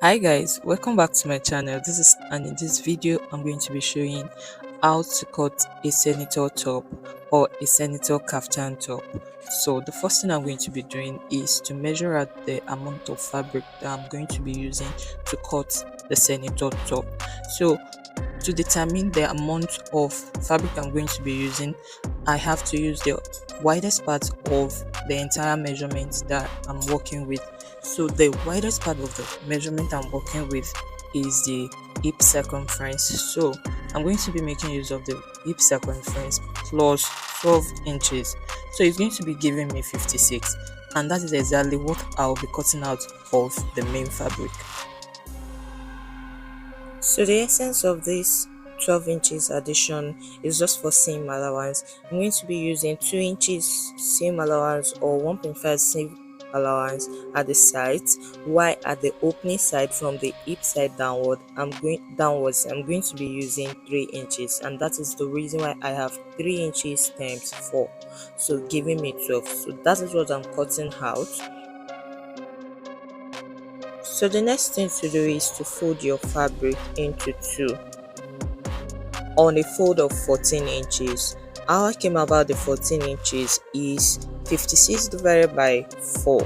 Hi guys, welcome back to my channel. In this video I'm going to be showing how to cut a senator top or a senator kaftan top. So the first thing I'm going to be doing is to measure out the amount of fabric that I'm going to be using to cut the senator top. So to determine the amount of fabric I'm going to be using, I have to use the widest part of the entire measurement that I'm working with. So the widest part of the measurement I'm working with is the hip circumference. So I'm going to be making use of the hip circumference plus 12 inches. So it's going to be giving me 56, and that is exactly what I'll be cutting out of the main fabric. So the essence of this 12 inches addition is just for seam allowance. I'm going to be using 2 inches seam allowance or 1.5 seam allowance at the sides, while at the opening side from the hip side I'm going to be using 3 inches, and that is the reason why I have 3 inches times 4, so giving me 12. So that is what I'm cutting out. So the next thing to do is to fold your fabric into two on a fold of 14 inches. How I came about the 14 inches is 56 divided by 4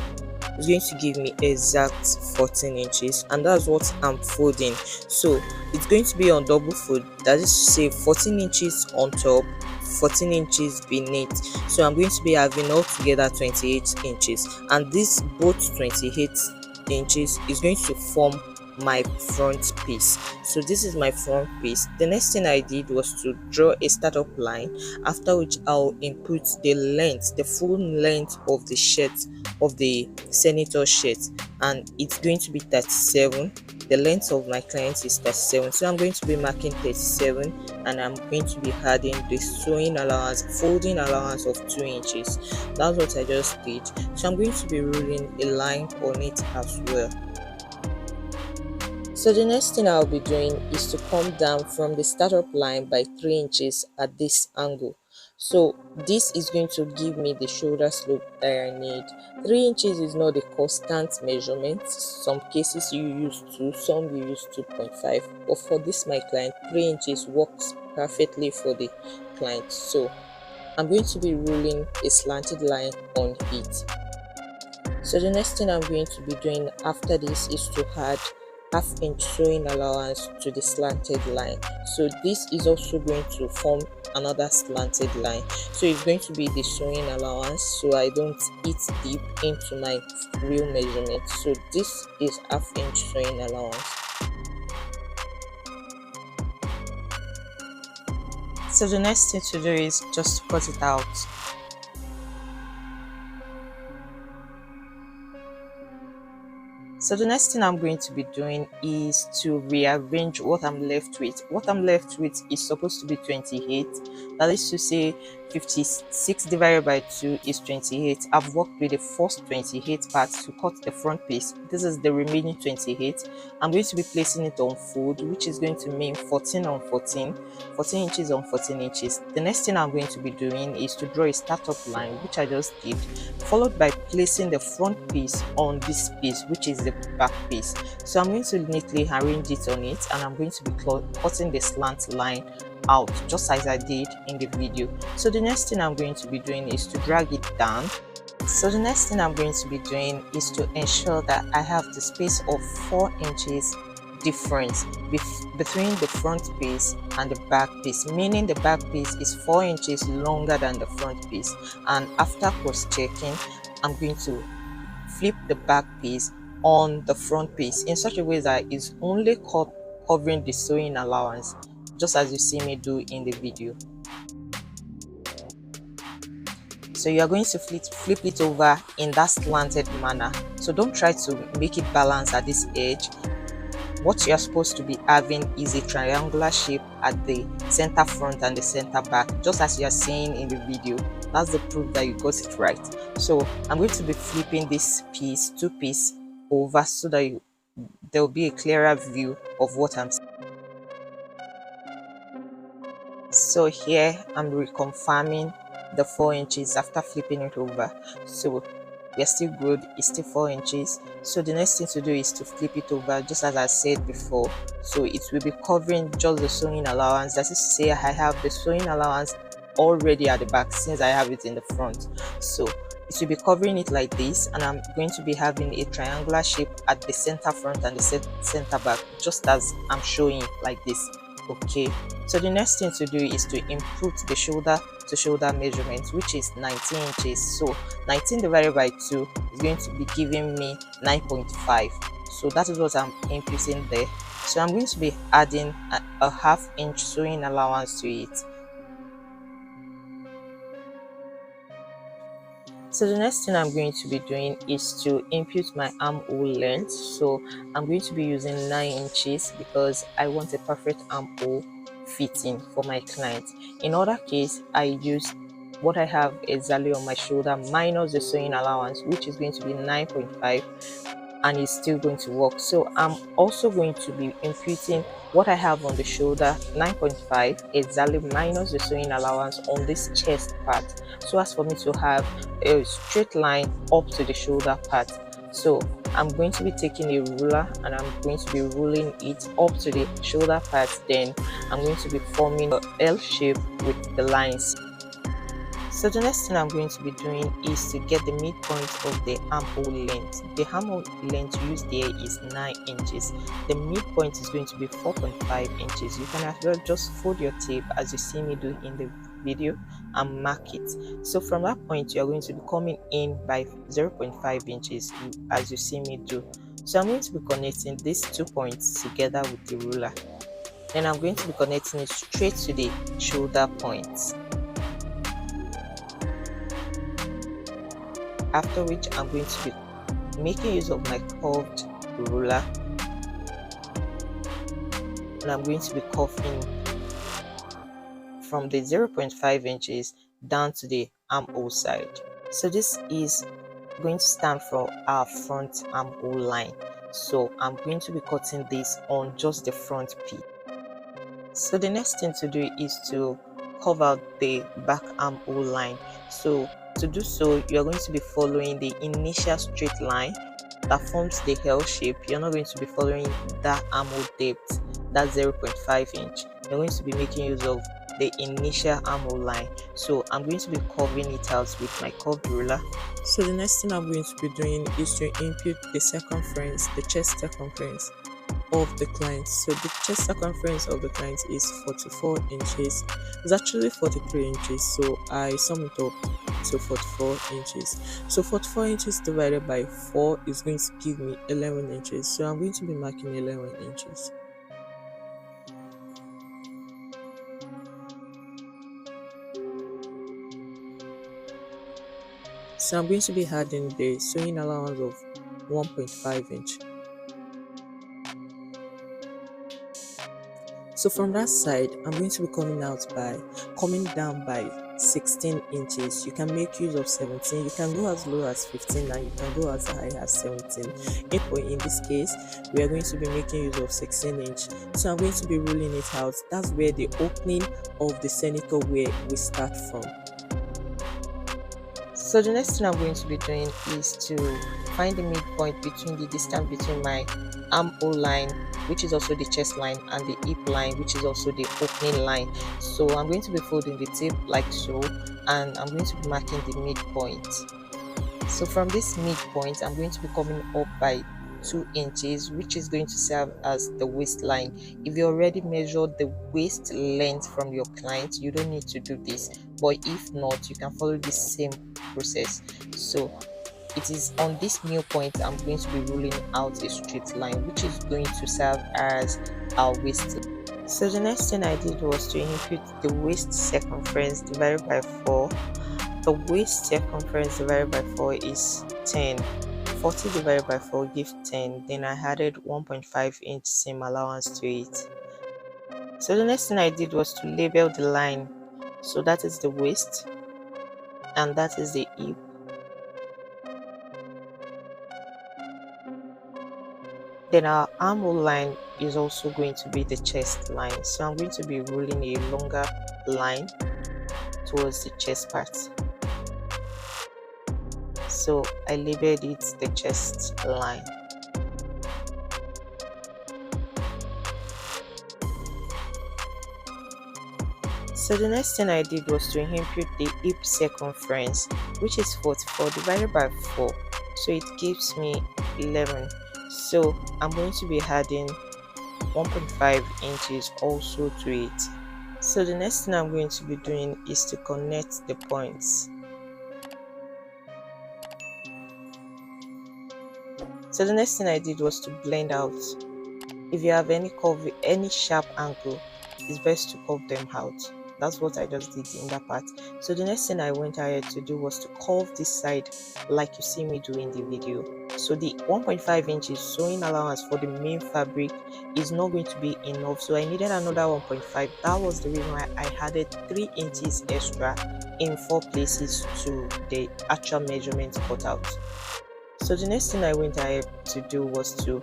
is going to give me exact 14 inches, and that's what I'm folding. So it's going to be on double fold, that is to say 14 inches on top, 14 inches beneath. So I'm going to be having altogether 28 inches, and this both 28 inches is going to form my front piece. So this is my front piece. The next thing I did was to draw a startup line, after which I'll input the length, the full length of the shirt, of the senator shirt, and it's going to be 37. The length of my client is 37, so I'm going to be marking 37, and I'm going to be adding the sewing allowance, folding allowance of 2 inches. That's what I just did. So I'm going to be rolling a line on it as well. So the next thing I'll be doing is to come down from the startup line by 3 inches at this angle. So this is going to give me the shoulder slope that I need. 3 inches is not a constant measurement. Some cases you use 2, some you use 2.5. But for this my client, 3 inches works perfectly for the client. So I'm going to be rolling a slanted line on it. So the next thing I'm going to be doing after this is to add half-inch sewing allowance to the slanted line. So this is also going to form another slanted line. So it's going to be the sewing allowance, so I don't eat deep into my real measurement. So this is half-inch sewing allowance. So the next thing to do is just to cut it out. So the next thing I'm going to be doing is to rearrange what I'm left with. What I'm left with is supposed to be 28. That is to say 56 divided by 2 is 28. I've worked with the first 28 parts to cut the front piece. This is the remaining 28. I'm going to be placing it on fold, which is going to mean 14 on 14, 14 inches on 14 inches. The next thing I'm going to be doing is to draw a startup line, which I just did, followed by placing the front piece on this piece, which is the back piece. So I'm going to neatly arrange it on it, and I'm going to be cutting the slant line out just as I did in the video. So the next thing I'm going to be doing is to drag it down. So the next thing I'm going to be doing is to ensure that I have the space of 4 inches difference between the front piece and the back piece, meaning the back piece is 4 inches longer than the front piece. And after cross-checking, I'm going to flip the back piece on the front piece in such a way that it's only covering the sewing allowance, just as you see me do in the video. So you are going to flip it over in that slanted manner. So don't try to make it balance at this edge. What you are supposed to be having is a triangular shape at the center front and the center back, just as you are seeing in the video. That's the proof that you got it right. So I'm going to be flipping this piece, two piece over, so that there will be a clearer view of what I'm saying. So here I'm reconfirming the 4 inches after flipping it over. So we're still good, it's still 4 inches. So the next thing to do is to flip it over, just as I said before. So it will be covering just the sewing allowance. That is to say, I have the sewing allowance already at the back since I have it in the front. So it will be covering it like this, and I'm going to be having a triangular shape at the center front and the center back, just as I'm showing like this. Okay, so the next thing to do is to input the shoulder to shoulder measurement, which is 19 inches. So 19 divided by 2 is going to be giving me 9.5. So that is what I'm inputting there. So I'm going to be adding a half-inch sewing allowance to it. So the next thing I'm going to be doing is to input my armhole length. So I'm going to be using 9 inches because I want a perfect armhole fitting for my client. In other case, I use what I have exactly on my shoulder minus the sewing allowance, which is going to be 9.5, and it's still going to work. So I'm also going to be imputing what I have on the shoulder, 9.5 exactly, minus the sewing allowance on this chest part, so as for me to have a straight line up to the shoulder part. So I'm going to be taking a ruler and I'm going to be ruling it up to the shoulder part. Then I'm going to be forming an L shape with the lines. So the next thing I'm going to be doing is to get the midpoint of the armhole length. The armhole length used there is 9 inches. The midpoint is going to be 4.5 inches. You can as well just fold your tape as you see me do in the video and mark it. So from that point, you are going to be coming in by 0.5 inches as you see me do. So I'm going to be connecting these 2 points together with the ruler. Then I'm going to be connecting it straight to the shoulder points. After which I'm going to be making use of my curved ruler, and I'm going to be curving from the 0.5 inches down to the armhole side. So this is going to stand for our front armhole line. So I'm going to be cutting this on just the front piece. So the next thing to do is to curve out the back armhole line. So to do so, you are going to be following the initial straight line that forms the L shape. You're not going to be following that armhole depth, that 0.5 inch. You're going to be making use of the initial armhole line. So I'm going to be curving it out with my curved ruler. So the next thing I'm going to be doing is to input the circumference, the chest circumference of the client. So the chest circumference of the client is 44 inches. It's actually 43 inches, so I sum it up to 44 inches. So 44 inches divided by 4 is going to give me 11 inches. So I'm going to be marking 11 inches. So I'm going to be adding the sewing allowance of 1.5 inch. So from that side, I'm going to be coming down by 16 inches. You can make use of 17. You can go as low as 15 and you can go as high as 17. In this case, we are going to be making use of 16 inch. So I'm going to be ruling it out. That's where the opening of the senator where we start from. So the next thing I'm going to be doing is to find the midpoint between the distance between my armhole line, which is also the chest line, and the hip line, which is also the opening line. So I'm going to be folding the tape like so, and I'm going to be marking the midpoint. So from this midpoint, I'm going to be coming up by 2 inches, which is going to serve as the waistline. If you already measured the waist length from your client, you don't need to do this, but if not, you can follow the same process. So it is on this new point I'm going to be ruling out a straight line, which is going to serve as our waist. So the next thing I did was to input the waist circumference divided by 4. The waist circumference divided by 4 is 10. 40 divided by 4 gives 10. Then I added 1.5 inch seam allowance to it. So the next thing I did was to label the line. So that is the waist and that is the hip. Then our armhole line is also going to be the chest line. So I'm going to be ruling a longer line towards the chest part. so I labeled it the chest line. So the next thing I did was to impute the hip circumference, which is 44 divided by 4, so it gives me 11. So I'm going to be adding 1.5 inches also to it. So the next thing I'm going to be doing is to connect the points. So the next thing I did was to blend out. If you have any curve, any sharp angle, it's best to curve them out. That's what I just did in that part. So the next thing I went ahead to do was to curve this side like you see me do in the video. So the 1.5 inches sewing allowance for the main fabric is not going to be enough, so I needed another 1.5. That was the reason why I added 3 inches extra in 4 places to the actual measurement cut out. So the next thing I went ahead to do was to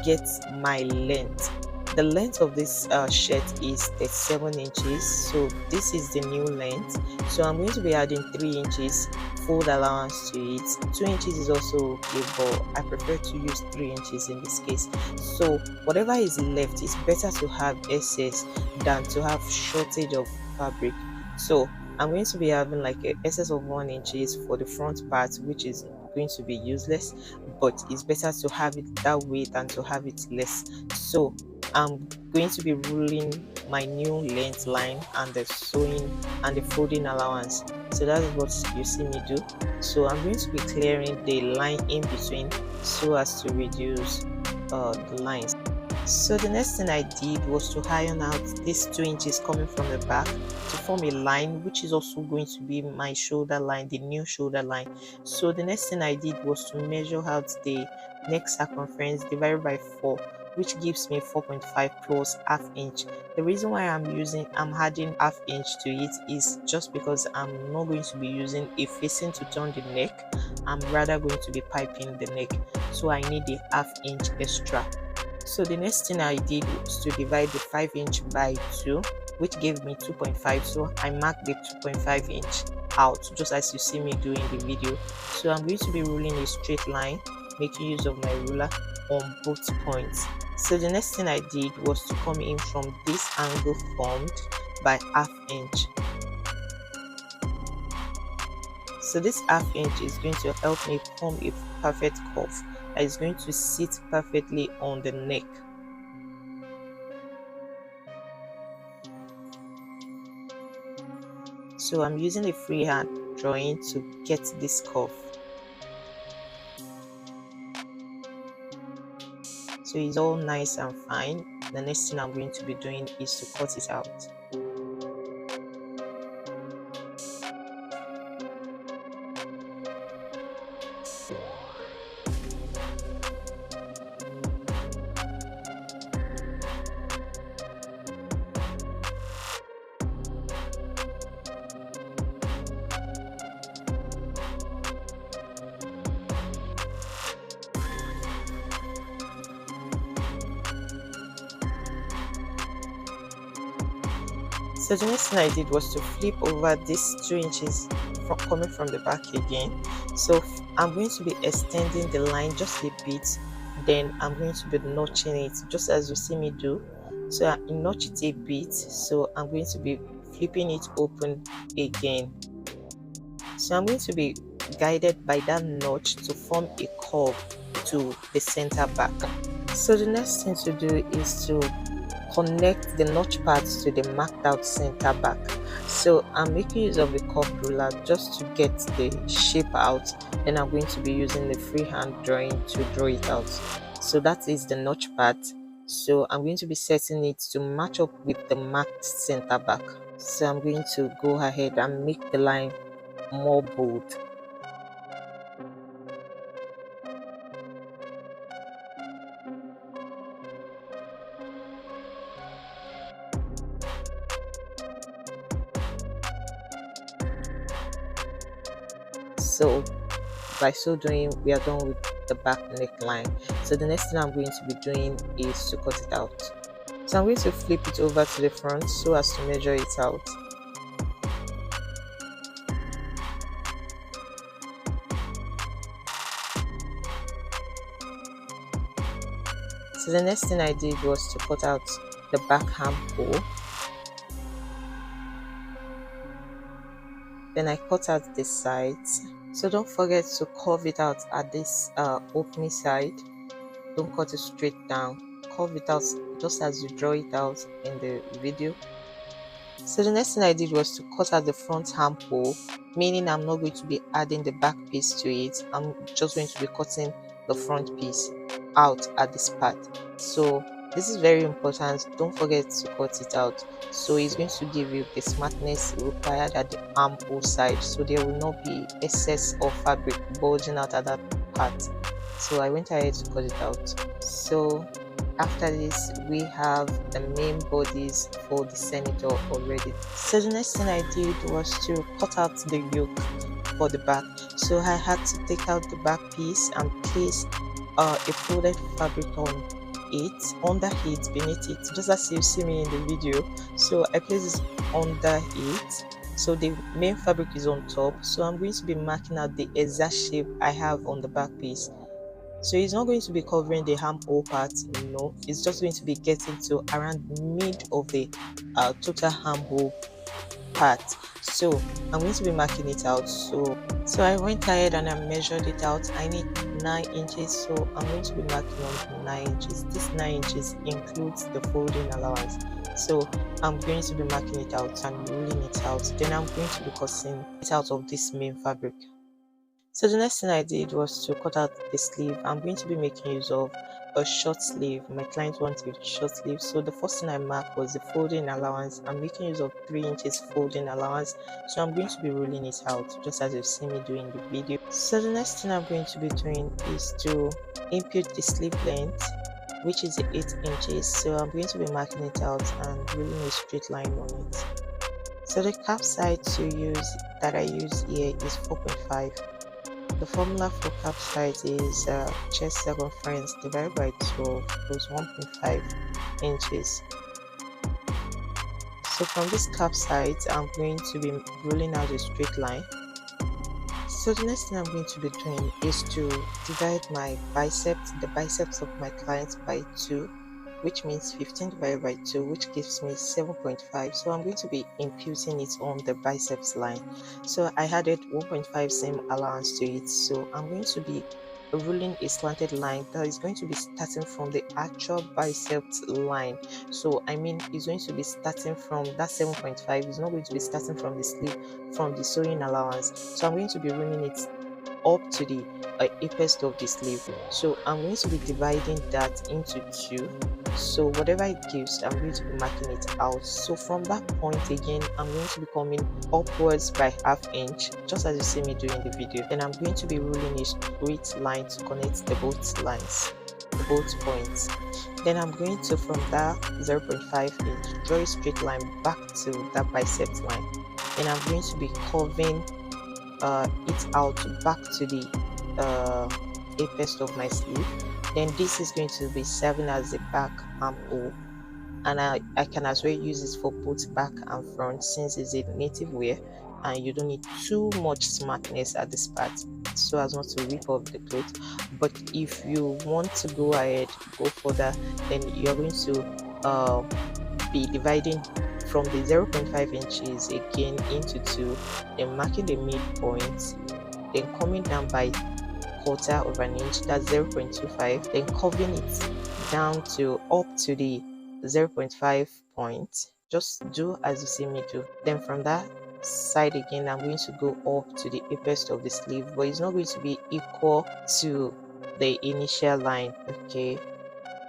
get my length. The length of this shirt is 37 inches, so this is the new length. So I'm going to be adding 3 inches fold allowance to it. 2 inches is also okay, but I prefer to use 3 inches in this case. So whatever is left, is better to have excess than to have shortage of fabric. So I'm going to be having like an excess of 1 inches for the front part, which is going to be useless, but it's better to have it that way than to have it less. So I'm going to be ruling my new length line and the sewing and the folding allowance. So that is what you see me do. So I'm going to be clearing the line in between so as to reduce the lines. So the next thing I did was to iron out these 2 inches coming from the back to form a line, which is also going to be my shoulder line, the new shoulder line. So the next thing I did was to measure out the neck circumference divided by 4, which gives me 4.5 plus half inch. The reason why I'm adding half inch to it is just because I'm not going to be using a facing to turn the neck. I'm rather going to be piping the neck, so I need a half inch extra. So the next thing I did was to divide the 5 inch by 2, which gave me 2.5. So I marked the 2.5 inch out, just as you see me doing the video. So I'm going to be ruling a straight line, making use of my ruler on both points. So the next thing I did was to come in from this angle formed by half inch. So this half inch is going to help me form a perfect curve that is going to sit perfectly on the neck. So I'm using a freehand drawing to get this curve. So it's all nice and fine. The next thing I'm going to be doing is to cut it out. So the next thing I did was to flip over this 2 inches coming from the back again. So I'm going to be extending the line just a bit, then I'm going to be notching it just as you see me do. So I notch it a bit, so I'm going to be flipping it open again. So I'm going to be guided by that notch to form a curve to the center back. So the next thing to do is to connect the notch parts to the marked out center back. So I'm making use of a curved ruler just to get the shape out, and I'm going to be using the freehand drawing to draw it out. So that is the notch part. So I'm going to be setting it to match up with the marked center back. So I'm going to go ahead and make the line more bold. So by so doing, we are done with the back neckline. So the next thing I'm going to be doing is to cut it out. So I'm going to flip it over to the front so as to measure it out. So the next thing I did was to cut out the back armhole. Then I cut out the sides. So don't forget to curve it out at this opening side. Don't cut it straight down. Curve it out just as you draw it out in the video. So the next thing I did was to cut out the front armhole, meaning I'm not going to be adding the back piece to it. I'm just going to be cutting the front piece out at this part. So this is very important. Don't forget to cut it out. So it's going to give you the smartness required at the armhole side, so there will not be excess of fabric bulging out at that part. So I went ahead to cut it out. So after this, we have the main bodies for the senator already. So the next thing I did was to cut out the yoke for the back. So I had to take out the back piece and place a folded fabric on it, under it, beneath it, just as you see me in the video. So I place this under it. So the main fabric is on top. So I'm going to be marking out the exact shape I have on the back piece. So it's not going to be covering the armhole part, no, it's just going to be getting to around mid of the total armhole part. So I'm going to be marking it out. So I went ahead and I measured it out. I need 9 inches, so I'm going to be marking on 9 inches. This 9 inches includes the folding allowance. So I'm going to be marking it out and rolling it out. Then I'm going to be cutting it out of this main fabric. So the next thing I did was to cut out the sleeve. I'm going to be making use of a short sleeve. My client wanted a short sleeve. So the first thing I marked was the folding allowance. I'm making use of 3 inches folding allowance. So I'm going to be rolling it out just as you've seen me doing the video. So the next thing I'm going to be doing is to impute the sleeve length, which is 8 inches. So I'm going to be marking it out and rolling a straight line on it. So the cap side that I use here is 4.5. The formula for cap size is chest circumference divided by 12 plus 1.5 inches. So from this cap size, I'm going to be rolling out a straight line. So the next thing I'm going to be doing is to divide my biceps, the biceps of my client, by 2, which means 15 divided by 2, which gives me 7.5. So I'm going to be imputing it on the biceps line. So I added 1.5 seam allowance to it. So I'm going to be rolling a slanted line that is going to be starting from the actual biceps line. So I mean, it's going to be starting from that 7.5. It's not going to be starting from the sleeve, from the sewing allowance. So I'm going to be rolling it up to the apex of the sleeve. So I'm going to be dividing that into 2. So whatever it gives, I'm going to be marking it out. So from that point again, I'm going to be coming upwards by ½ inch, just as you see me doing the video. Then I'm going to be rolling a straight line to connect the both lines, the both points. Then I'm going to, from that 0.5 inch, draw a straight line back to that biceps line. Then I'm going to be curving it out back to the apex of my sleeve. Then this is going to be serving as a back armhole, and I can as well use this for both back and front, since it's a native wear and you don't need too much smartness at this part so as not to rip off the clothes. But if you want to go ahead, go further, then you're going to be dividing from the 0.5 inches again into 2, then marking the midpoint, then coming down by quarter of an inch, that's 0.25, then curving it down to up to the 0.5 point. Just do as you see me do. Then from that side again, I'm going to go up to the apex of the sleeve, but it's not going to be equal to the initial line. Okay,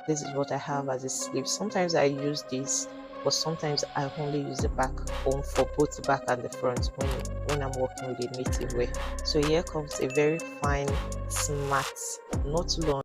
this is what I have as a sleeve. Sometimes I use this, but sometimes I only use the back on for both the back and the front when I'm working with a native wear. So here comes a very fine, smart, not too long